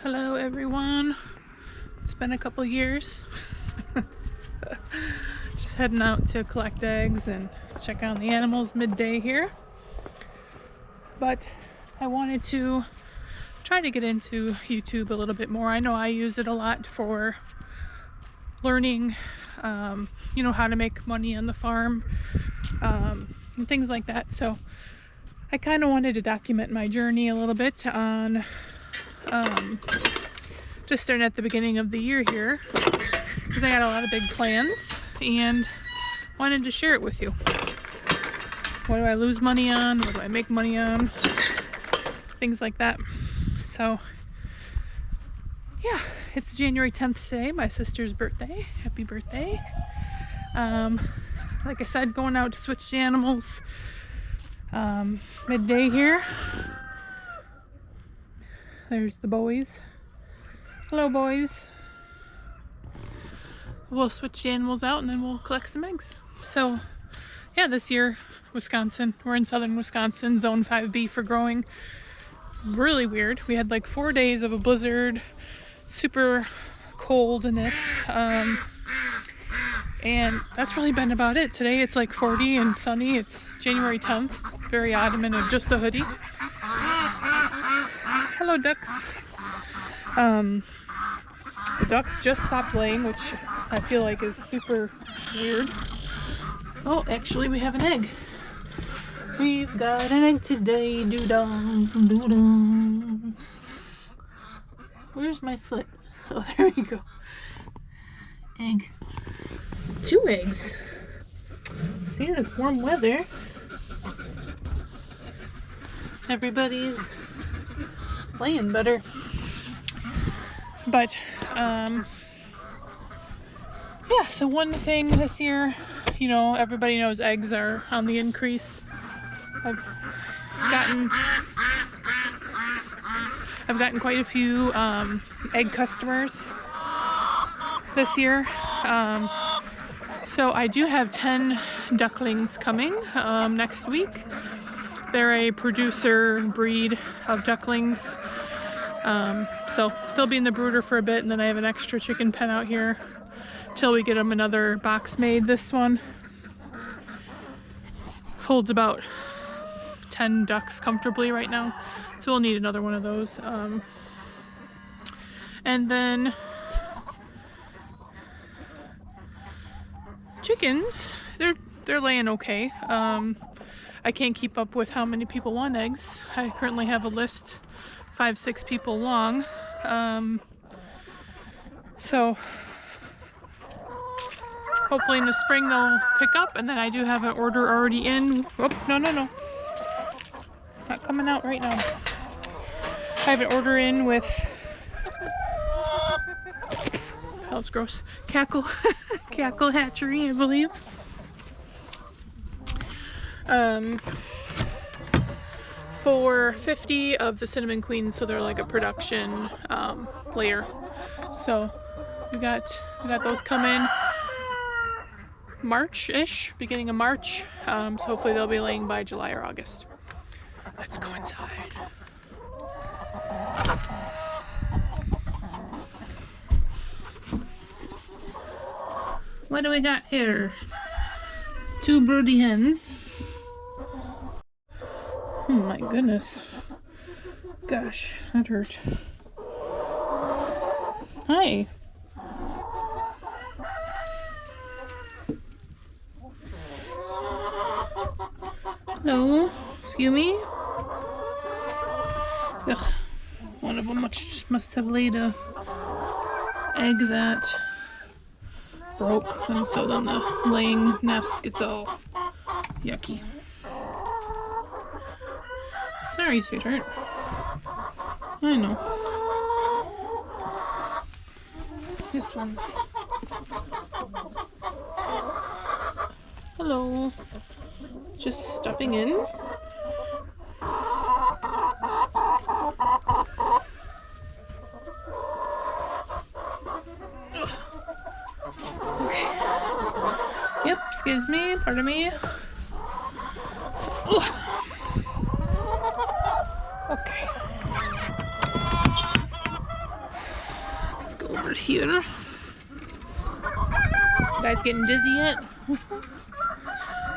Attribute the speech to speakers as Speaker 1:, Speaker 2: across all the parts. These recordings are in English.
Speaker 1: Hello everyone. It's been a couple years. Just heading out to collect eggs and check on the animals midday here. But I wanted to try to get into YouTube a little bit more. I know I use it a lot for learning, how to make money on the farm, and things like that. So I kind of wanted to document my journey a little bit on just starting at the beginning of the year here, because I got a lot of big plans and wanted to share it with you. What do I lose money on? What do I make money on? Things like that. So yeah, it's January 10th today, my sister's birthday. Happy birthday. Like I said, going out to switch the animals midday here. There's the boys. Hello boys. We'll switch the animals out and then we'll collect some eggs. So yeah, this year, Wisconsin, we're in southern Wisconsin, zone 5B for growing. Really weird. We had like 4 days of a blizzard, super coldness, and that's really been about it. Today it's like 40 and sunny. It's January 10th. Very odd. I'm in just a hoodie. Hello ducks. The ducks just stopped laying, which I feel like is super weird. Oh, actually we have an egg. We've got an egg today. Doo-dum, doo-dum. Where's my foot? Oh, there we go. Egg. 2 eggs. See, this warm weather, everybody's laying better. But yeah, so one thing this year, everybody knows eggs are on the increase. I've gotten quite a few egg customers this year. So I do have 10 ducklings coming next week. They're a producer breed of ducklings. So they'll be in the brooder for a bit, and then I have an extra chicken pen out here till we get them another box made. This one holds about 10 ducks comfortably right now, so we'll need another one of those. And then chickens, they're laying okay. I can't keep up with how many people want eggs. I currently have a list 5-6 people long. So hopefully in the spring they'll pick up, and then I do have an order already in. Oh, no. Not coming out right now. I have an order in with, that was gross, Cackle Hatchery, I believe. For 50 of the cinnamon queens, so they're like a production layer. So we got those coming March-ish, beginning of March. So hopefully they'll be laying by July or August. Let's go inside. What do we got here? 2 broody hens. Oh my goodness. Gosh, that hurt. Hi. Hello. Excuse me. Ugh. One of them must have laid a egg that broke, and so then the laying nest gets all yucky. Sorry, sweetheart. I know. This one's... Hello. Just stopping in. Okay. Yep, excuse me, pardon me. Ugh. Okay. out here. You guys getting dizzy yet?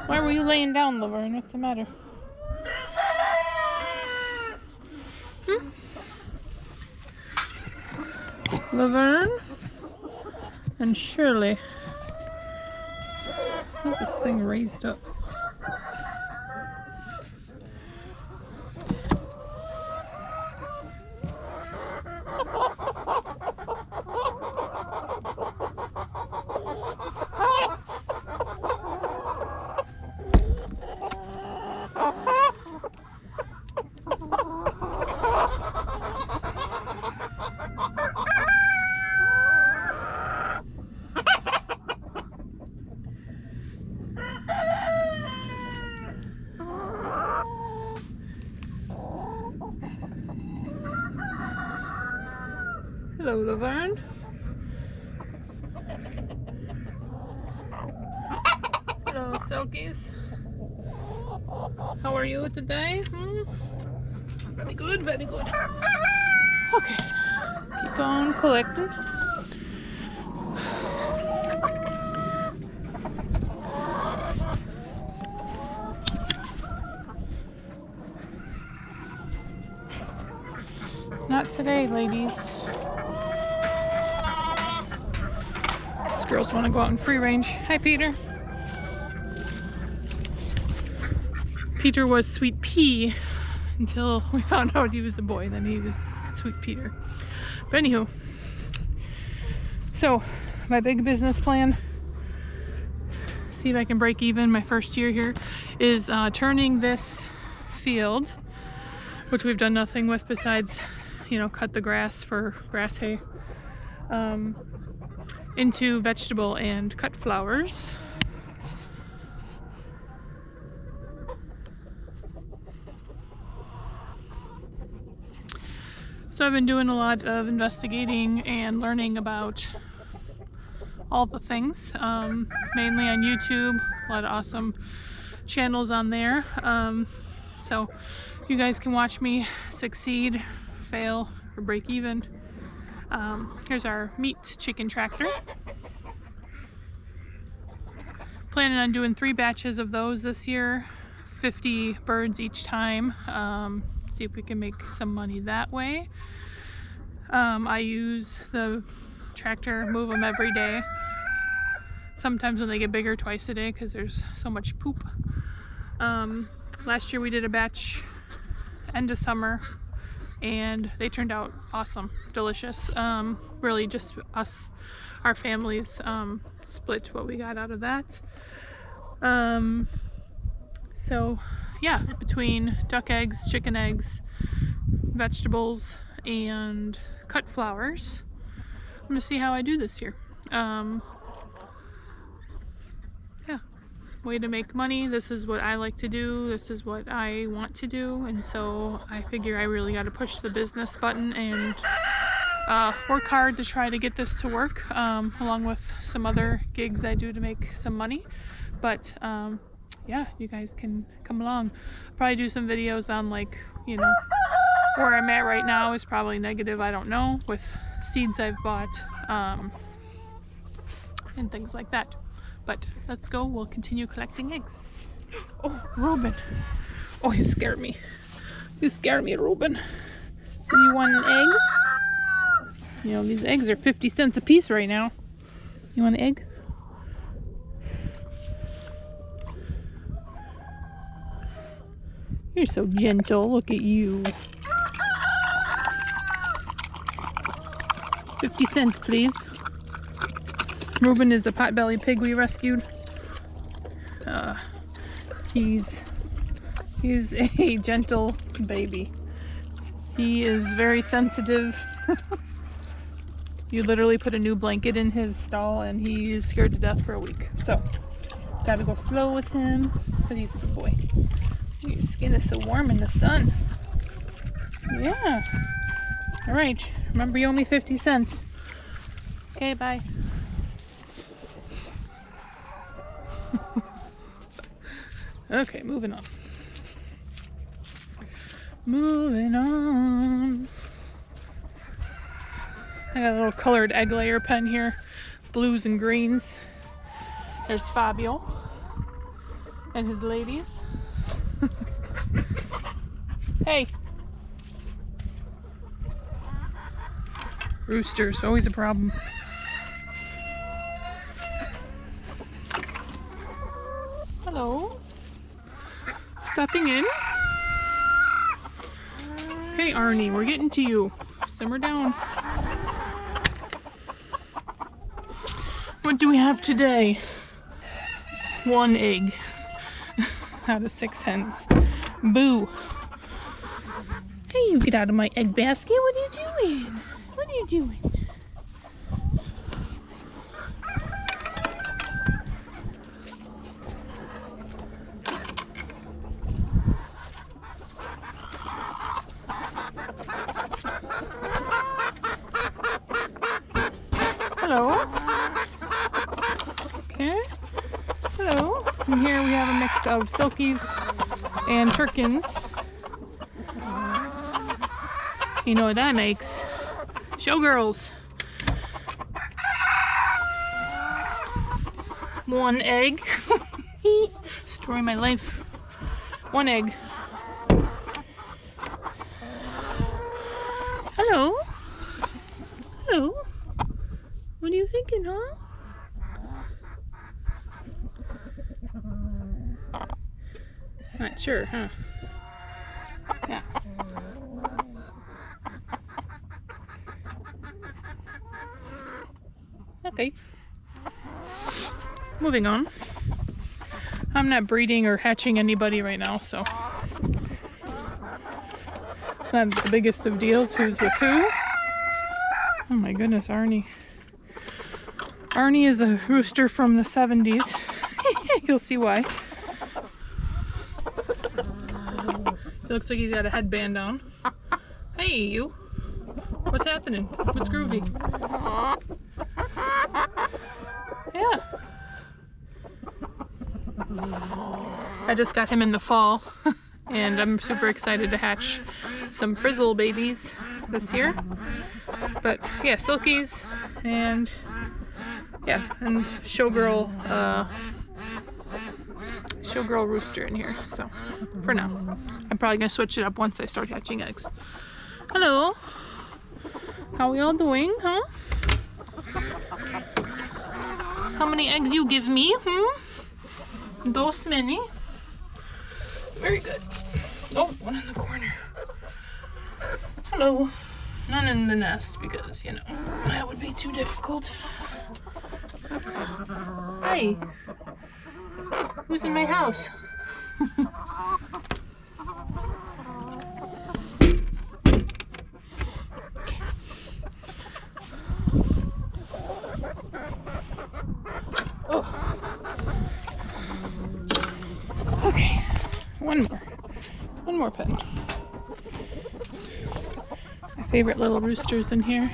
Speaker 1: Why were you laying down, Laverne? What's the matter? Laverne and Shirley. Look at this thing raised up. Hello, Laverne. Hello, Silkies. How are you today? Very good, very good. Okay, keep on collecting. Not today, ladies. These girls want to go out in free range. Hi, Peter. Peter was Sweet Pea until we found out he was a boy. Then he was Sweet Peter. But anywho, so my big business plan, see if I can break even my first year here, is turning this field, which we've done nothing with besides, you know, cut the grass for grass hay, into vegetable and cut flowers. So I've been doing a lot of investigating and learning about all the things, mainly on YouTube, a lot of awesome channels on there. So you guys can watch me succeed, fail, or break even. Here's our meat chicken tractor. Planning on doing 3 batches of those this year, 50 birds each time. See if we can make some money that way. I use the tractor, move them every day. Sometimes when they get bigger, twice a day because there's so much poop. Last year we did a batch end of summer and they turned out awesome, delicious. Really just us, our families, split what we got out of that. So yeah, between duck eggs, chicken eggs, vegetables, and cut flowers, I'm gonna see how I do this year. Yeah, way to make money. This is what I like to do. This is what I want to do. And so I figure I really got to push the business button and work hard to try to get this to work, along with some other gigs I do to make some money. But yeah, you guys can come along. Probably do some videos on, like, you know, where I'm at right now is probably negative, I don't know, with seeds I've bought, and things like that. But let's go, we'll continue collecting eggs. Oh, Reuben. Oh, you scared me. You scared me, Reuben. Do you want an egg? You know, these eggs are 50 cents a piece right now. You want an egg? You're so gentle. Look at you. 50 cents, please. Reuben is the potbelly pig we rescued. He's a gentle baby. He is very sensitive. You literally put a new blanket in his stall and he is scared to death for a week. So, gotta go slow with him, but he's a good boy. Your skin is so warm in the sun. Yeah. All right. Remember, you owe me 50 cents. Okay, bye. Okay, moving on. Moving on. I got a little colored egg layer pen here, blues and greens. There's Fabio and his ladies. Hey! Roosters, always a problem. Hello. Stepping in. Hey Arnie, we're getting to you. Simmer down. What do we have today? 1 egg out of 6 hens. Boo. Hey, you get out of my egg basket. What are you doing? What are you doing? Hello. Okay. Hello. And here we have a mix of Silkies and Turkins. You know what that makes? Showgirls. 1 egg. Story of my life. 1 egg. Hello. Hello. What are you thinking, huh? Not sure, huh? Yeah. Okay. Moving on. I'm not breeding or hatching anybody right now, so it's not the biggest of deals who's with who. Oh my goodness, Arnie. Arnie is a rooster from the 70s. You'll see why. It looks like he's got a headband on. Hey, you. What's happening? What's groovy? Yeah. I just got him in the fall, and I'm super excited to hatch some frizzle babies this year. But yeah, Silkies and yeah, and showgirl rooster in here. So for now, I'm probably gonna switch it up once I start hatching eggs. Hello. How we all doing, huh? How many eggs you give me, Those many. Very good. Oh, one in the corner. Hello. None in the nest because, you know, that would be too difficult. Hey. Who's in my house? Oh. Okay, one more pet. My favorite little rooster's in here.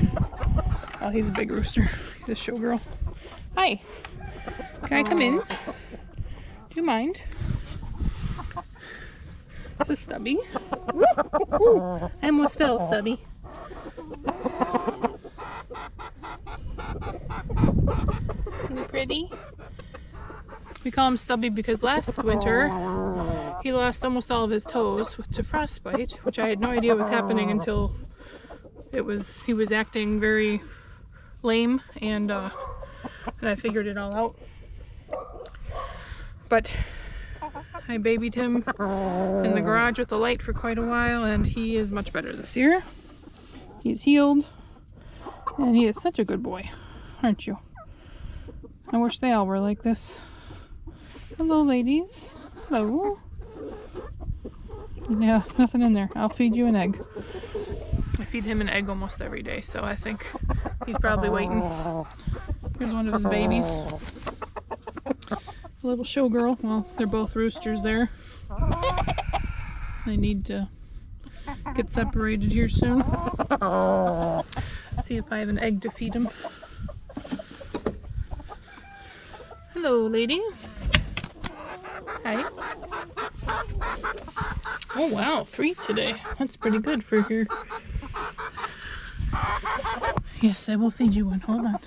Speaker 1: Oh, he's a big rooster. He's a showgirl. Hi, can I come in? Do you mind? This is Stubby. Ooh, I almost fell, Stubby. Isn't he pretty? We call him Stubby because last winter he lost almost all of his toes to frostbite, which I had no idea was happening until he was acting very lame, and I figured it all out. But I babied him in the garage with the light for quite a while, and he is much better this year. He's healed, and he is such a good boy, aren't you? I wish they all were like this. Hello, ladies. Hello. Yeah, nothing in there. I'll feed you an egg. I feed him an egg almost every day, so I think he's probably waiting. Here's one of his babies. A little showgirl. Well, they're both roosters there. They need to get separated here soon. See if I have an egg to feed him. Hello, lady. Hi. Oh wow, 3 today. That's pretty good for here. Yes, I will feed you one. Hold on.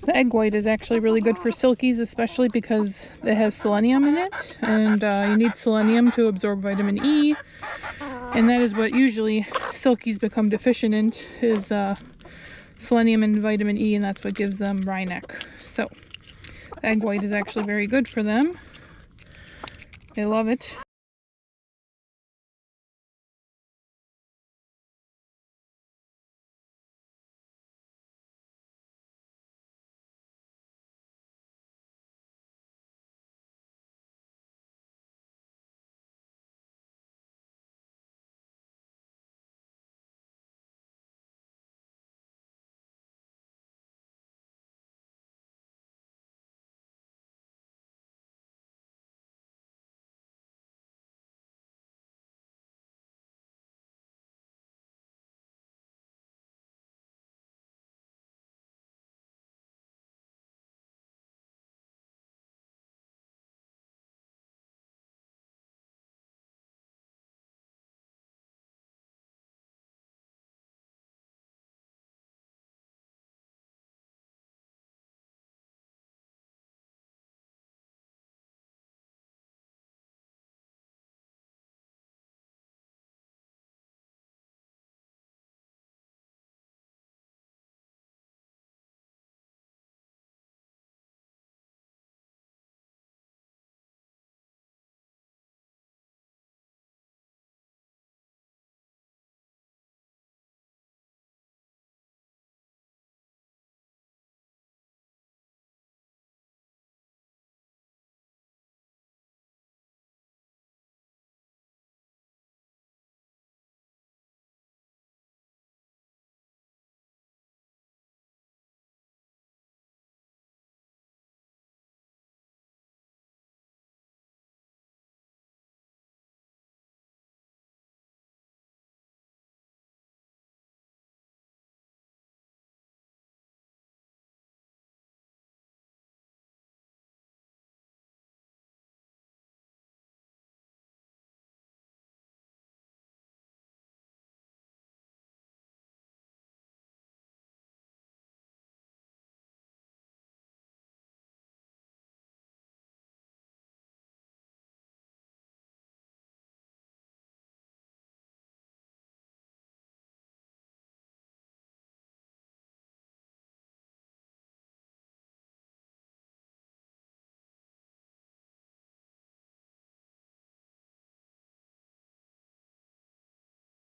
Speaker 1: The egg white is actually really good for silkies, especially because it has selenium in it, and you need selenium to absorb vitamin E, and that is what usually silkies become deficient in, is selenium and vitamin E, and that's what gives them wry neck. So egg white is actually very good for them. They love it.